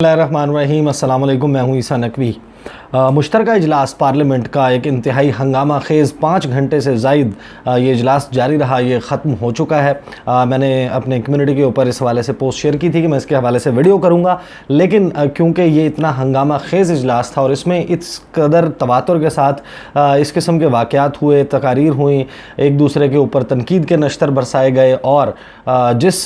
बिस्मिल्लाहिर्रहमानिर्रहीम। अस्सलाम वालेकुम। मैं हूँ ईसा नकवी। मुश्तरका इजलास पार्लियामेंट का एक इंतहाई हंगामा खेज़ 5 घंटे से ज़ायद ये इजलास जारी रहा, ये ख़त्म हो चुका है। मैंने अपने कम्युनिटी के ऊपर इस हवाले से पोस्ट शेयर की थी कि मैं इसके हवाले से वीडियो करूँगा, लेकिन क्योंकि ये इतना हंगामा खेज़ इजलास था और इसमें इस कदर तवातुर के साथ इस किस्म के वाक़यात हुए, तकारीर हुई, एक दूसरे के ऊपर तनकीद के नश्तर बरसाए गए और जिस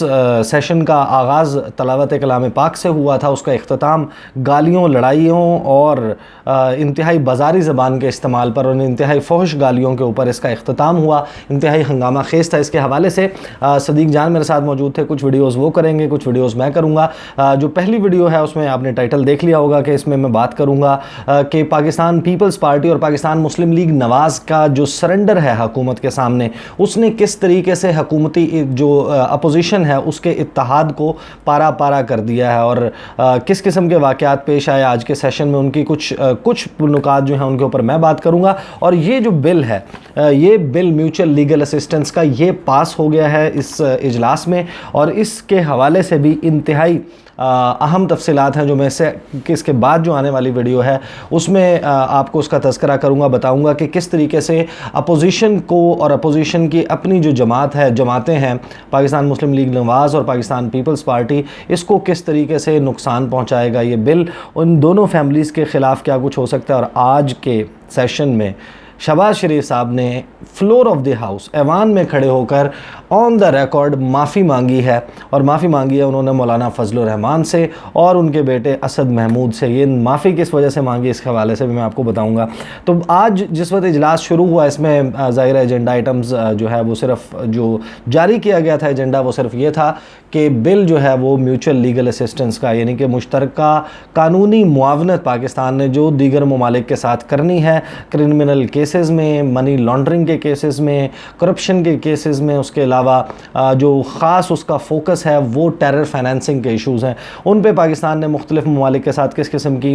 सेशन का आगाज़ तलावत कलाम पाक से हुआ था उसका इख्तिताम गालियों, लड़ाइयों और इंतहाई बाज़ारी ज़बान के इस्तेमाल पर और इंतहाई फ़ोहश गालियों के ऊपर इसका इख्तिताम हुआ। इंतहाई हंगामा खेज़ था। इसके हवाले से सदीक जान मेरे साथ मौजूद थे। कुछ वीडियोज़ वो करेंगे, कुछ वीडियोज़ मैं करूँगा। जो पहली वीडियो है उसमें आपने टाइटल देख लिया होगा कि इसमें मैं बात करूँगा कि पाकिस्तान पीपल्स पार्टी और पाकिस्तान मुस्लिम लीग नवाज़ का जो सरेंडर है हुकूमत के सामने, उसने किस तरीके से हुकूमती जो अपोजिशन है उसके इत्तेहाद को पारा पारा कर दिया है और किस किस्म के वाक़यात पेश आए आज के सेशन में, उनकी कुछ नुकात जो हैं उनके ऊपर मैं बात करूंगा। और ये जो बिल है, ये बिल म्यूचुअल लीगल असिस्टेंस का, ये पास हो गया है इस इजलास में और इसके हवाले से भी इंतहाई अहम तफसीलात हैं जो मैं इससे कि इसके बाद जो आने वाली वीडियो है उसमें आपको उसका तज़किरा करूंगा, बताऊंगा कि किस तरीके से अपोजिशन को और अपोजिशन की अपनी जो जमातें हैं पाकिस्तान मुस्लिम लीग नवाज़ और पाकिस्तान पीपल्स पार्टी, इसको किस तरीके से नुकसान पहुंचाएगा ये बिल, उन दोनों फैमिलीज़ के ख़िलाफ़ क्या कुछ हो सकता है। और आज के सेशन में शहबाज शरीफ साहब ने फ्लोर ऑफ द हाउस ऐवान में खड़े होकर ऑन द रिकॉर्ड माफ़ी मांगी है और माफ़ी मांगी है उन्होंने मौलाना फजलुर रहमान से और उनके बेटे असद महमूद से। ये माफ़ी किस वजह से मांगी इसके हवाले से भी मैं आपको बताऊंगा। तो आज जिस वक्त इजलास शुरू हुआ इसमें ज़ाहिर एजेंडा आइटम्स जो है वो सिर्फ जो जारी किया गया था एजेंडा वो सिर्फ ये था कि बिल जो है वो म्यूचुअल लीगल असिस्टेंस का, यानी कि मुश्तरका कानूनी मुआवनत पाकिस्तान ने जो दीगर ममालिक के साथ करनी है क्रिमिनल केसेस में, मनी लॉन्ड्रिंग के केसेस में, करप्शन के केसेस में, उसके अलावा जो ख़ास उसका फोकस है वो टेरर फाइनेंसिंग के इशूज़ हैं, उन पे पाकिस्तान ने मुख्तलिफ ममालिक के साथ किस किस्म की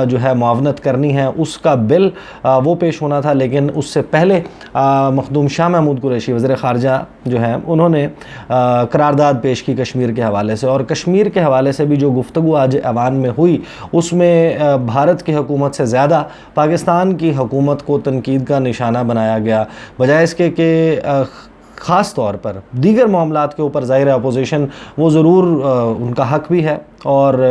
जो है मुआवनत करनी है उसका बिल वो पेश होना था। लेकिन उससे पहले मखदूम शाह महमूद कुरैशी वज़ीर ख़ारजा जो है उन्होंने करारदाद पेश की कश्मीर के हवाले से और कश्मीर के हवाले से भी जो गुफ्तगू आज ऐवान में हुई उसमें भारत की हुकूमत से ज़्यादा पाकिस्तान की हुकूमत को तनकीद का निशाना बनाया गया, बजाय इसके कि ख़ास तौर पर दीगर मामलात के ऊपर ज़ाहिर अपोजिशन वो ज़रूर उनका हक भी है और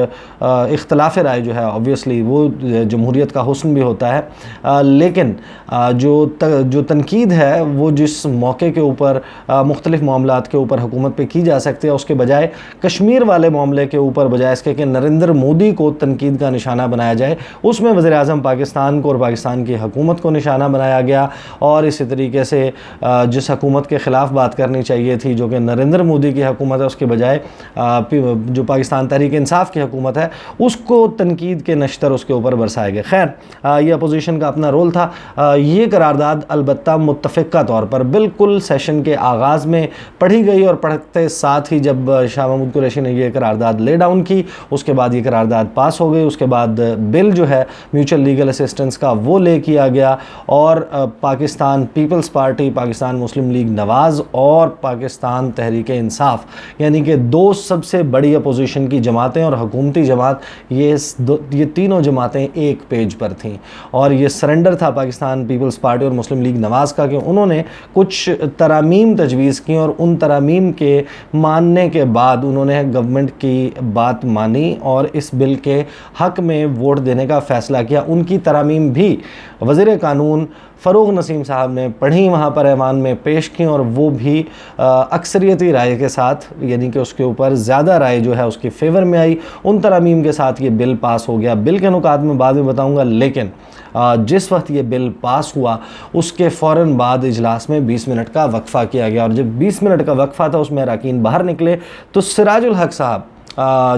इख्तलाफ राय जो है ऑब्वियसली वो जमहूरियत का हुस्न भी होता है, लेकिन जो तनकीद है वो जिस मौके के ऊपर मुख्तलिफ़ मामलात के ऊपर हुकूमत पे की जा सकती है उसके बजाय कश्मीर वाले मामले के ऊपर बजाय इसके कि नरेंद्र मोदी को तनकीद का निशाना बनाया जाए, उसमें वज़ीर आज़म पाकिस्तान को और पाकिस्तान की हुकूमत को निशाना बनाया गया। और इसी तरीके से जिस हुकूमत के ख़िलाफ़ बात करनी चाहिए थी जो कि नरेंद्र मोदी की हुकूमत है, उसके बजाय जो पाकिस्तान तहरीक इंसाफ की हुकूमत है उसको तनकीद के नश्तर उसके ऊपर बरसाए गए। खैर ये अपोजिशन का अपना रोल था। ये करारदाद अलबत्ता मुत्तफ़िक़ा तौर पर बिल्कुल सेशन के आगाज़ में पढ़ी गई और पढ़ते साथ ही जब शाह महमूद कुरैशी ने ये करारदाद ले डाउन की उसके बाद ये करारदाद पास हो गई। उसके बाद बिल जो है म्यूचुअल लीगल असिस्टेंस का वो ले किया गया और पाकिस्तान पीपल्स पार्टी, पाकिस्तान मुस्लिम लीग नवाज़ और पाकिस्तान तहरीक इंसाफ, यानी कि दो सबसे बड़ी अपोजिशन की जमातें और हुकूमती जमात, ये तीनों जमातें एक पेज पर थीं और ये सरेंडर था पाकिस्तान पीपल्स पार्टी और मुस्लिम लीग नवाज़ का कि उन्होंने कुछ तरामीम तजवीज़ की और उन तरामीम के मानने के बाद उन्होंने गवर्नमेंट की बात मानी और इस बिल के हक़ में वोट देने का फ़ैसला किया। उनकी तरामीम भी वज़ीर कानून फ़रूग़ नसीम साहब ने पढ़ी, वहाँ पर ऐवान में पेश की और वो भी अक्सरियती राय के साथ, यानी कि उसके ऊपर ज़्यादा राय जो है उसके फेवर में आई। उन तरामीम के साथ ये बिल पास हो गया। बिल के नुकात में बाद में बताऊँगा, लेकिन जिस वक्त ये बिल पास हुआ उसके फ़ौरन बाद इजलास में 20 मिनट का वक्फ़ा किया गया और जब 20 मिनट का वक्फ़ा था उसमें अरकान बाहर निकले तो सिराजुल हक साहब,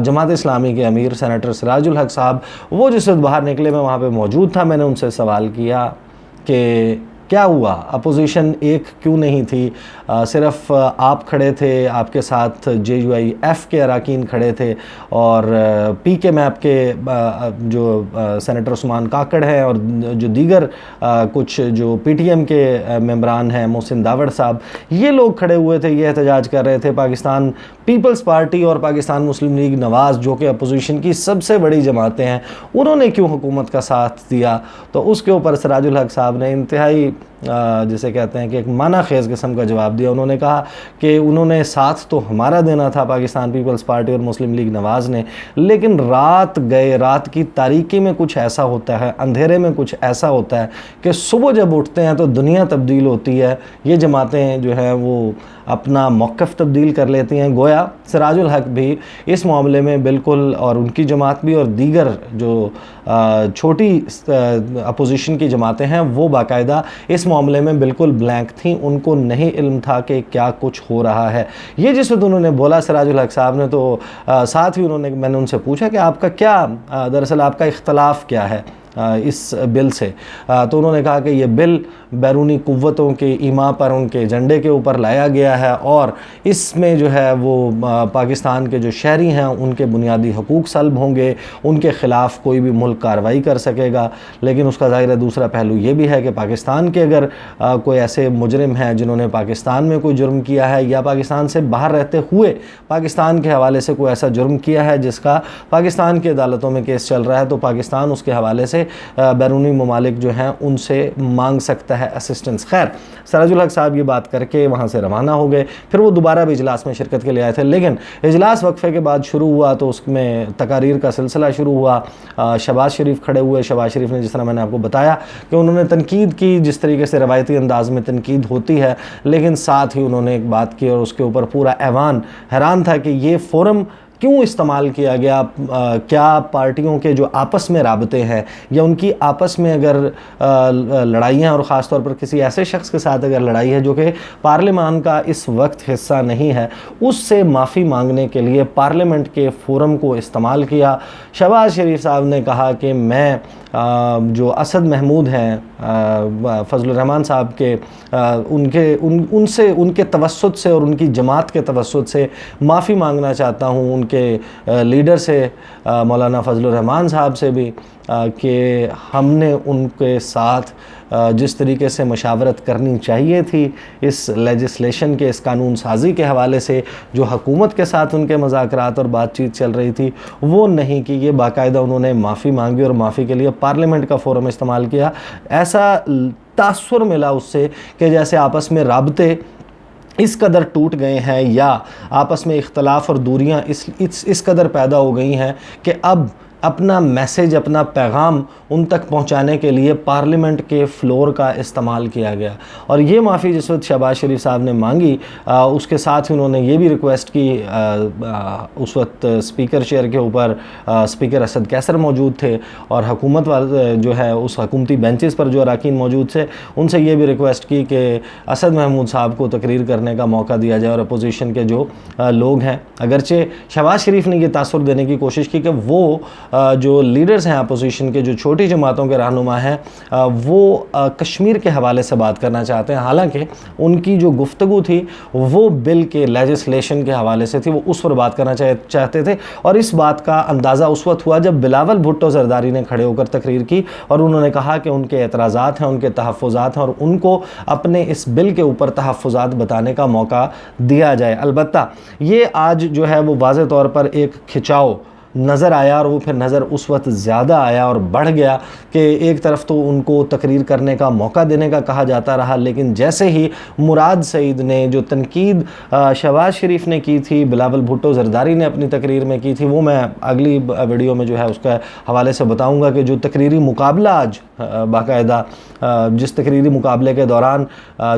जमात इस्लामी के अमीर सेनेटर सिराजुल हक साहब, वो जिस वक्त बाहर निकले मैं वहाँ पे मौजूद था। मैंने उनसे सवाल किया कि क्या हुआ, अपोजिशन एक क्यों नहीं थी, सिर्फ आप खड़े थे, आपके साथ JUIF के अरकान खड़े थे और PK मैप के जो सेनेटर उस्मान काकड़ हैं और जो दीगर कुछ जो PTM के मेंबरान हैं, मोहसिन दावड़ साहब, ये लोग खड़े हुए थे, ये एहतजाज कर रहे थे। पाकिस्तान पीपल्स पार्टी और पाकिस्तान मुस्लिम लीग नवाज़ जो कि अपोजिशन की सबसे बड़ी जमातें हैं, उन्होंने क्यों हुकूमत का साथ दिया? तो उसके ऊपर सिराजुल हक साहब ने इंतहाई जिसे कहते हैं कि एक माना खेज़ किस्म का जवाब दिया। उन्होंने कहा कि उन्होंने साथ तो हमारा देना था पाकिस्तान पीपल्स पार्टी और मुस्लिम लीग नवाज़ ने, लेकिन रात की तारीकी में कुछ ऐसा होता है, अंधेरे में कुछ ऐसा होता है कि सुबह जब उठते हैं तो दुनिया तब्दील होती है। ये जमातें जो हैं वो अपना मौक़िफ़ तब्दील कर लेती हैं। गोया सिराजुल हक भी इस मामले में बिल्कुल, और उनकी जमात भी और दीगर जो छोटी अपोजिशन की जमातें हैं वो बाकायदा इस मामले में बिल्कुल ब्लैंक थी, उनको नहीं इल्म था कि क्या कुछ हो रहा है। ये जिस वक्त उन्होंने बोला सिराजुल हक साहब ने, तो साथ ही मैंने उनसे पूछा कि आपका क्या दरअसल आपका इख्तलाफ क्या है इस बिल से। तो उन्होंने कहा कि ये बिल बैरूनी क़ुव्वतों के ईमा पर, उनके झंडे के ऊपर लाया गया है और इसमें जो है वो पाकिस्तान के जो शहरी हैं उनके बुनियादी हकूक़ सल्ब होंगे, उनके ख़िलाफ़ कोई भी मुल्क कार्रवाई कर सकेगा। लेकिन उसका ज़ाहिर दूसरा पहलू ये भी है कि पाकिस्तान के अगर कोई ऐसे मुजरिम हैं जिन्होंने पाकिस्तान में कोई जुर्म किया है या पाकिस्तान से बाहर रहते हुए पाकिस्तान के हवाले से कोई ऐसा जुर्म किया है जिसका पाकिस्तान की अदालतों में केस चल रहा है, तो पाकिस्तान उसके हवाले से बैरूनी ममालिक जो हैं उनसे मांग सकता है असिस्टेंस। खैर, सिराजुल हक साहब ये बात करके वहाँ से रवाना हो गए। फिर वो दोबारा भी इजलास में शिरकत के लिए आए थे, लेकिन इजलास वक्फे के बाद शुरू हुआ तो उसमें तकारीर का सिलसिला शुरू हुआ। शहबाज शरीफ खड़े हुए। शहबाज शरीफ ने, जिस तरह मैंने आपको बताया कि उन्होंने तनकीद की, जिस तरीके से रवायती अंदाज में तनकीद होती है, लेकिन साथ ही उन्होंने एक बात की और उसके ऊपर पूरा ऐवान हैरान था कि ये फोरम क्यों इस्तेमाल किया गया। क्या पार्टियों के जो आपस में राबते हैं या उनकी आपस में अगर लड़ाइयाँ, और ख़ास तौर पर किसी ऐसे शख्स के साथ अगर लड़ाई है जो कि पार्लियामान का इस वक्त हिस्सा नहीं है, उससे माफ़ी मांगने के लिए पार्लियामेंट के फोरम को इस्तेमाल किया। शहबाज शरीफ साहब ने कहा कि मैं जो असद महमूद हैं फजलुर रहमान साहब के उनसे उनके तवस्सुत से और उनकी जमात के तवस्सुत से माफ़ी मांगना चाहता हूँ, उनके लीडर से मौलाना फजलुर रहमान साहब से भी, कि हमने उनके साथ जिस तरीके से मशावरत करनी चाहिए थी इस लेजिस्लेशन के, इस कानून साजी के हवाले से, जो हुकूमत के साथ उनके मुज़ाकरात और बातचीत चल रही थी वो नहीं की। ये बाकायदा उन्होंने माफ़ी मांगी और माफ़ी के लिए पार्लियामेंट का फोरम इस्तेमाल किया। ऐसा तासुर मिला उससे कि जैसे आपस में राबते इस कदर टूट गए हैं या आपस में इख्तलाफ और दूरियां इस कदर पैदा हो गई हैं कि अब अपना मैसेज, अपना पैगाम उन तक पहुंचाने के लिए पार्लियामेंट के फ्लोर का इस्तेमाल किया गया। और ये माफ़ी जिस वक्त शहबाज शरीफ साहब ने मांगी, उसके साथ ही उन्होंने ये भी रिक्वेस्ट की, उस वक्त स्पीकर चेयर के ऊपर स्पीकर असद कैसर मौजूद थे और हुकूमत वाले जो है उस हुकूमती बेंचेस पर जो अरकान मौजूद थे उनसे ये भी रिक्वेस्ट की कि असद महमूद साहब को तकरीर करने का मौका दिया जाए और अपोजिशन के जो लोग हैं, अगरचे शहबाज शरीफ ने ये तासुर देने की कोशिश की कि वो जो लीडर्स हैं अपोजिशन के, जो छोटी जमातों के रहनुमा हैं, वो कश्मीर के हवाले से बात करना चाहते हैं। हालांकि उनकी जो गुफ्तगू थी वो बिल के लेजिस्लेशन के हवाले से थी, वो उस पर बात करना चाहते थे। और इस बात का अंदाज़ा उस वक्त हुआ जब बिलावल भुट्टो जरदारी ने खड़े होकर तकरीर की और उन्होंने कहा कि उनके एतराज़ात हैं, उनके तहफ़्फ़ुज़ात हैं और उनको अपने इस बिल के ऊपर तहफ़्फ़ुज़ात बताने का मौका दिया जाए। अलबत्ता ये आज जो है वो वाज़े तौर पर एक खिंचाव नज़र आया और वो फिर नज़र उस वक्त ज़्यादा आया और बढ़ गया कि एक तरफ तो उनको तकरीर करने का मौका देने का कहा जाता रहा, लेकिन जैसे ही मुराद सईद ने जो तनकीद शहबाज शरीफ ने की थी, बिलावल भुट्टो जरदारी ने अपनी तकरीर में की थी, वो मैं अगली वीडियो में जो है उसका हवाले से बताऊँगा कि जो तकरीरी मुकाबला आज बाकायदा जिस तकरीरी मुकाबले के दौरान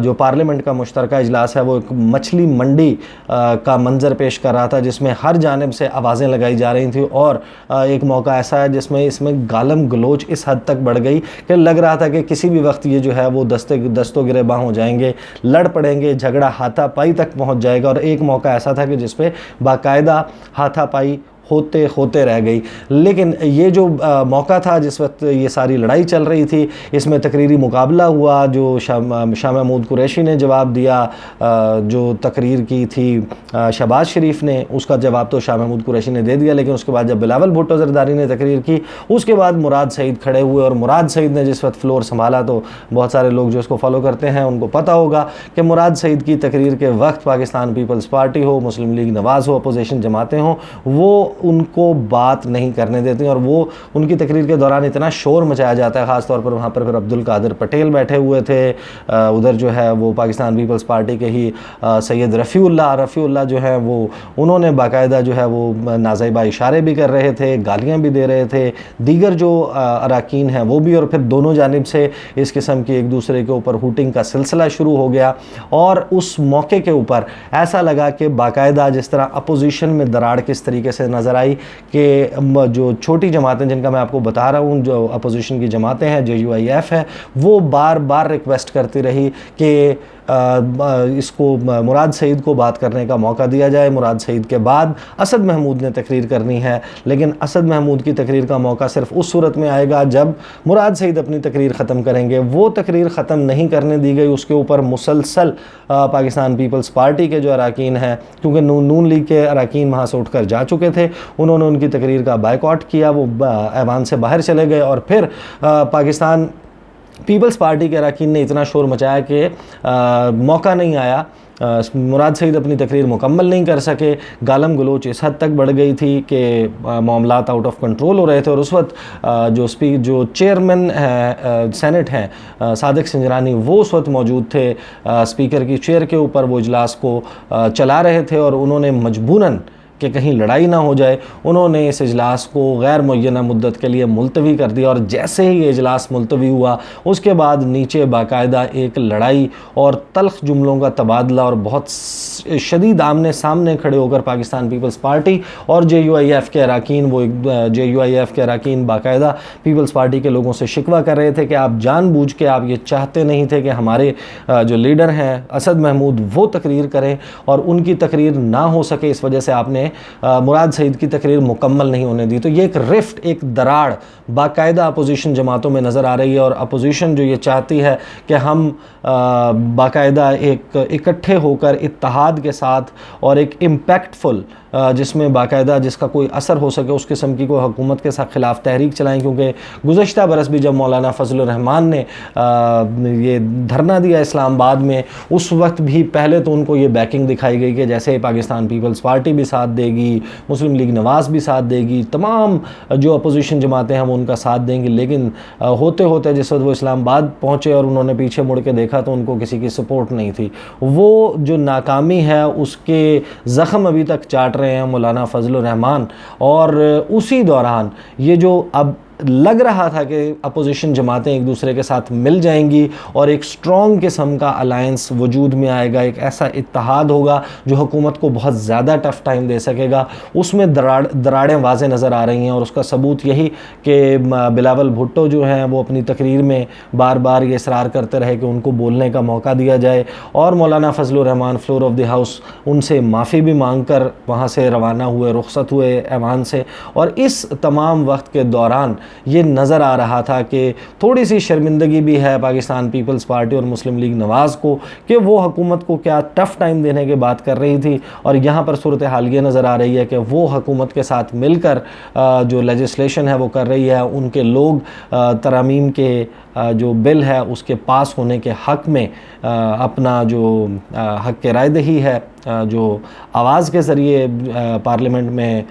जो पार्लियामेंट का मुश्तरका इजलास है वो एक मछली मंडी का मंजर पेश कर रहा था, जिसमें हर जानिब से आवाज़ें लगाई जा रही थी और एक मौका ऐसा है जिसमें इसमें गालम गलोच इस हद तक बढ़ गई कि लग रहा था कि किसी भी वक्त ये जो है वो दस्तों गिरेबां हो जाएंगे, लड़ पड़ेंगे, झगड़ा हाथापाई तक पहुंच जाएगा। और एक मौका ऐसा था कि जिस पे बाकायदा हाथापाई होते होते रह गई। लेकिन ये जो मौका था जिस वक्त ये सारी लड़ाई चल रही थी, इसमें तकरीरी मुकाबला हुआ, जो शाह महमूद कुरैशी ने जवाब दिया, जो तकरीर की थी शहबाज शरीफ ने, उसका जवाब तो शाह महमूद कुरैशी ने दे दिया। लेकिन उसके बाद जब बिलावल भुट्टो ज़रदारी ने तकरीर की, उसके बाद मुराद सईद खड़े हुए, और मुराद सईद ने जिस वक्त फ्लोर संभाला, तो बहुत सारे लोग जो इसको फॉलो करते हैं उनको पता होगा कि मुराद सईद की तकरीर के वक्त पाकिस्तान पीपल्स पार्टी हो, मुस्लिम लीग नवाज़ हो, अपोजिशन जमातें हों, वो उनको बात नहीं करने देती, और वो उनकी तकरीर के दौरान इतना शोर मचाया जाता है। ख़ास तौर पर वहाँ पर फिर अब्दुल कादिर पटेल बैठे हुए थे, उधर जो है वो पाकिस्तान पीपल्स पार्टी के ही सैयद रफ़ीउल्लाह जो है वो, उन्होंने बाकायदा जो है वो नाज़िबा इशारे भी कर रहे थे, गालियाँ भी दे रहे थे, दीगर जो अराकीन हैं वो भी, और फिर दोनों जानिब से इस किस्म की एक दूसरे के ऊपर हूटिंग का सिलसिला शुरू हो गया। और उस मौके के ऊपर ऐसा लगा कि बाकायदा जिस तरह अपोजिशन में दरार किस तरीके से नज़र आई कि जो छोटी जमातें जिनका मैं आपको बता रहा हूँ, जो अपोजिशन की जमातें हैं, JUIF है, वो बार बार रिक्वेस्ट करती रही कि इसको मुराद सईद को बात करने का मौका दिया जाए। मुराद सईद के बाद असद महमूद ने तकरीर करनी है, लेकिन असद महमूद की तकरीर का मौका सिर्फ उस सूरत में आएगा जब मुराद सईद अपनी तकरीर ख़त्म करेंगे। वो तकरीर ख़त्म नहीं करने दी गई। उसके ऊपर मुसलसल पाकिस्तान पीपल्स पार्टी के जो अरकान हैं, क्योंकि नून लीग के अरकान वहाँ से उठकर जा चुके थे, उन्होंने उनकी तकरीर का बायकॉट किया, वो ऐवान से बाहर चले गए। और फिर पाकिस्तान पीपल्स पार्टी के अरकान ने इतना शोर मचाया कि मौका नहीं आया, मुराद सईद अपनी तकरीर मुकम्मल नहीं कर सके। गालम गलोच इस हद तक बढ़ गई थी कि मामलात आउट ऑफ कंट्रोल हो रहे थे। और उस वक्त जो चेयरमैन है सेनेट हैं सादिक सिंजरानी, वो उस वक्त मौजूद थे स्पीकर की चेयर के ऊपर, वो इजलास को चला रहे थे, और उन्होंने मजबूरन कि कहीं लड़ाई ना हो जाए, उन्होंने इस इजलास को गैर मुअय्यना मुद्दत के लिए मुलतवी कर दिया। और जैसे ही ये इजलास मुलतवी हुआ, उसके बाद नीचे बाकायदा एक लड़ाई और तल्ख जुमलों का तबादला, और बहुत शदीद आमने सामने खड़े होकर पाकिस्तान पीपल्स पार्टी और JUIF के अरकान, वो JUIF के अरकान बाकायदा पीपल्स पार्टी के लोगों से शिकवा कर रहे थे कि आप जानबूझ के आप ये चाहते नहीं थे कि हमारे जो लीडर हैं असद महमूद वो तकरीर करें, और उनकी तकरीर ना हो सके, इस वजह से आपने मुराद सईद की तकरीर मुकम्मल नहीं होने दी। तो ये एक रिफ्ट, एक दराड़ बाकायदा अपोजिशन जमातों में नज़र आ रही है। और अपोजिशन जो ये चाहती है कि हम बाकायदा एक इकट्ठे होकर इत्तेहाद के साथ और एक इम्पैक्टफुल जिसमें बाकायदा जिसका कोई असर हो सके उस किस्म की कोई हुकूमत के साथ ख़िलाफ़ तहरीक चलाएं। क्योंकि गुज़श्ता बरस भी जब मौलाना फजलुर रहमान ने ये धरना दिया इस्लामाबाद में, उस वक्त भी पहले तो उनको ये बैकिंग दिखाई गई कि जैसे पाकिस्तान पीपल्स पार्टी भी साथ देगी, मुस्लिम लीग नवाज़ भी साथ देगी, तमाम जो अपोजिशन जमातें हैं वो उनका साथ देंगी। लेकिन होते होते जिस वक्त वो इस्लामाबाद पहुँचे और उन्होंने पीछे मुड़ के देखा तो उनको किसी की सपोर्ट नहीं थी। वो जो नाकामी है उसके ज़ख़म अभी तक चाट रहे हैं मौलाना फजलुर रहमान। और उसी दौरान ये जो अब लग रहा था कि अपोजिशन जमातें एक दूसरे के साथ मिल जाएंगी और एक स्ट्रॉन्ग किस्म का अलायंस वजूद में आएगा, एक ऐसा इत्तेहाद होगा जो हुकूमत को बहुत ज़्यादा टफ़ टाइम दे सकेगा, उसमें दरारें वाज़े नज़र आ रही हैं। और उसका सबूत यही कि बिलावल भुट्टो जो हैं वो अपनी तकरीर में बार बार ये इसरार करते रहे कि उनको बोलने का मौका दिया जाए, और मौलाना Fazlur Rahman floor of the house उनसे माफ़ी भी मांग कर वहाँ से रवाना हुए, रुखसत हुए ऐवान से। और इस तमाम वक्त के दौरान ये नज़र आ रहा था कि थोड़ी सी शर्मिंदगी भी है पाकिस्तान पीपल्स पार्टी और मुस्लिम लीग नवाज़ को कि वो हुकूमत को क्या टफ़ टाइम देने की बात कर रही थी। और यहाँ पर सूरत हाल ये नज़र आ रही है कि वो हुकूमत के साथ मिलकर जो लेजिस्लेशन है वो कर रही है। उनके लोग तरमीम के जो बिल है उसके पास होने के हक़ में अपना जो हक़ के रायदही है, जो आवाज़ के ज़रिए पार्लियामेंट में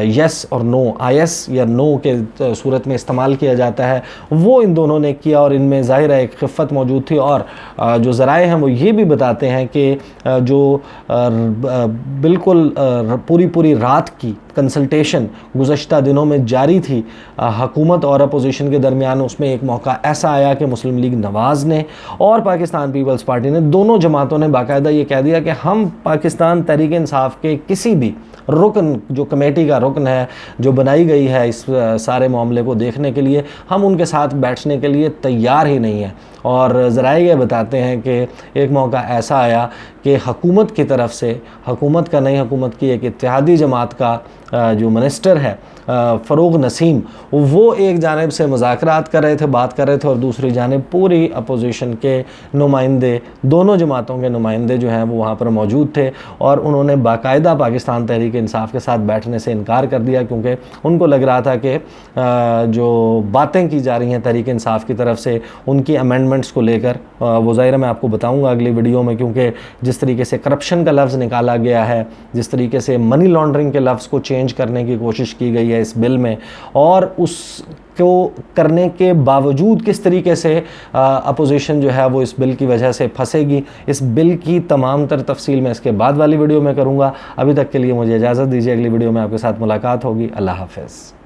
यस और नो, IS या नो के सूरत में इस्तेमाल किया जाता है, वो इन दोनों ने किया। और इनमें ज़ाहिर है एक खिफ़त मौजूद थी। और जो ज़राए हैं वो ये भी बताते हैं कि जो बिल्कुल पूरी रात की कंसल्टेशन गुज़श्ता दिनों में जारी थी हुकूमत और अपोजिशन के दरमियान, उसमें एक मौका ऐसा आया कि मुस्लिम लीग नवाज़ ने और पाकिस्तान पीपल्स पार्टी ने, दोनों जमातों ने बाकायदा ये कह दिया कि हम पाकिस्तान तहरीक इंसाफ के किसी भी रुकन, जो कमेटी का रुकन है जो बनाई गई है इस सारे मामले को देखने के लिए, हम उनके साथ बैठने के लिए तैयार ही नहीं हैं। और ज़राए ये बताते हैं कि एक मौका ऐसा आया कि हुकूमत की तरफ से, हुकूमत का नहीं, हुकूमत की एक इत्तेहादी जमात का जो मिनिस्टर है फ़रूग नसीम, वो एक जानिब से मुज़ाकरात कर रहे थे, बात कर रहे थे, और दूसरी जानिब पूरी अपोजिशन के नुमाइंदे, दोनों जमातों के नुमाइंदे जो हैं वो वहाँ पर मौजूद थे, और उन्होंने बाकायदा पाकिस्तान तहरीक इंसाफ के साथ बैठने से इनकार कर दिया, क्योंकि उनको लग रहा था कि जो बातें की जा रही हैं तहरीक इंसाफ की तरफ से उनकी अमेंडमेंट्स को लेकर, वो ज़ाहिर मैं आपको बताऊँगा अगली वीडियो में, क्योंकि जिस तरीके से करप्शन का लफ्ज़ निकाला गया है, जिस तरीके से मनी लॉन्ड्रिंग के लफ्ज़ को चेंज करने की कोशिश की गई है इस बिल में, और उसको करने के बावजूद किस तरीके से अपोजिशन जो है वो इस बिल की वजह से फंसेगी, इस बिल की तमाम तर तफसील मैं इसके बाद वाली वीडियो में करूँगा। अभी तक के लिए मुझे इजाज़त दीजिए, अगली वीडियो में आपके साथ मुलाकात होगी। अल्लाह हाफ़िज़।